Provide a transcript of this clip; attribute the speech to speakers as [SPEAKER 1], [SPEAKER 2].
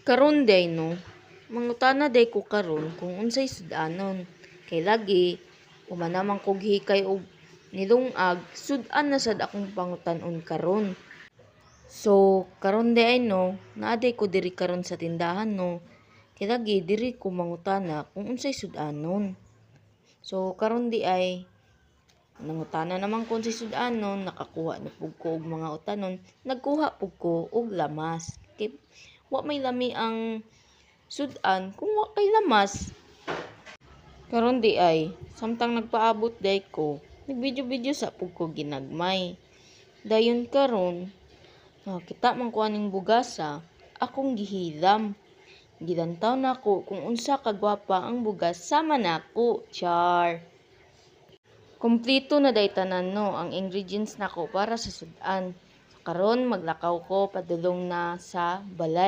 [SPEAKER 1] Karon day no, mangutana day ko karon kung unsay sudanon. Kay lagi, umanamang kog hikay og nilungag, sudan na sad akong pangutan-on karon. So, karon day no, naaday ko diri karon sa tindahan no. Kay lagi diri ko mangutana kung unsay sudanon. So, karon di ay nangutana naman kung unsay sudanon, nakakuha na pug ko og mga utanon, nagkuha pug ko og lamas. Kay wa may lami ang sudan kung wa kay lamas. Karon di ay samtang nagpaabot day ko, nagvideo-video sa pug ko ginagmay. Dayon karon, kita man ko aning bugasa, akong gihilam. Gilantaw nako kung unsa kagwapa ang bugas sama nako. Char. Kompleto na day tanan no ang ingredients nako para sa sudan. Karon maglakaw ko padulong na sa balay.